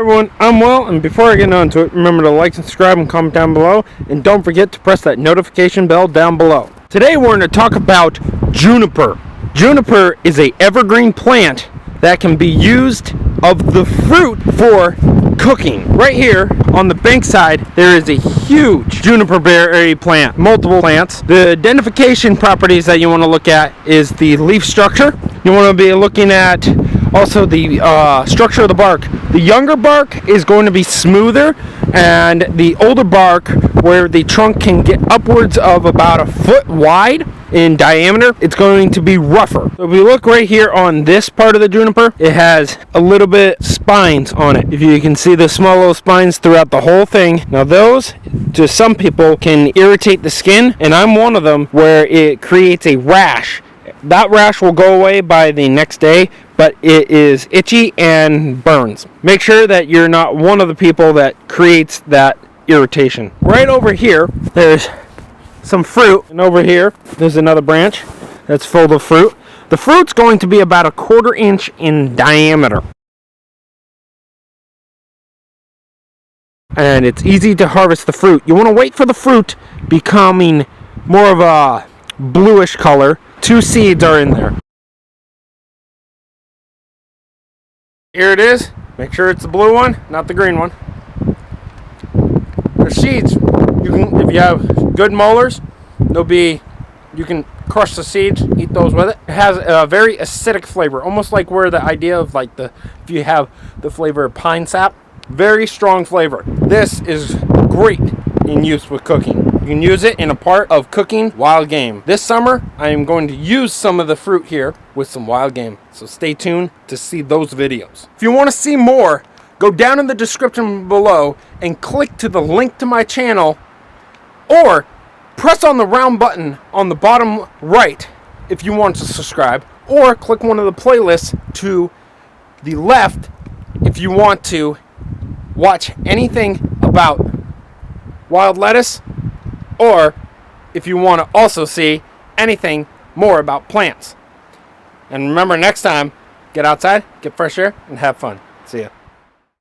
Everyone, I'm Will, and before I get on to it, remember to like, subscribe, and comment down below, and don't forget to press that notification bell down below. Today we're going to talk about juniper. Juniper is an evergreen plant that can be used of the fruit for cooking. Right here on the bank side, there is a huge juniper berry plant, multiple plants. The identification properties that you want to look at is the leaf structure. You want to be looking at also the structure of the bark. The younger bark is going to be smoother, and the older bark, where the trunk can get upwards of about a foot wide in diameter, it's going to be rougher. So if we look right here on this part of the juniper, it has a little bit spines on it. If you can see the small little spines throughout the whole thing. Now those, to some people, can irritate the skin, and I'm one of them, where it creates a rash. That rash will go away by the next day, but it is itchy and burns. Make sure that you're not one of the people that creates that irritation. Right over here, there's some fruit, and over here, there's another branch that's full of fruit. The fruit's going to be about 1/4 inch in diameter. And it's easy to harvest the fruit. You want to wait for the fruit becoming more of a bluish color. 2 seeds are in there. Here it is. Make sure it's the blue one, not the green one. There's seeds. You can, if you have good molars, you can crush the seeds, eat those with it. It has a very acidic flavor, almost like where the idea of if you have the flavor of pine sap, very strong flavor. This is great in use with cooking. You can use it in a part of cooking wild game. This summer, I am going to use some of the fruit here with some wild game. So stay tuned to see those videos. If you want to see more, go down in the description below and click to the link to my channel, or press on the round button on the bottom right if you want to subscribe, or click one of the playlists to the left if you want to watch anything about wild lettuce, or if you want to also see anything more about plants. And remember, next time, get outside, get fresh air, and have fun. See ya.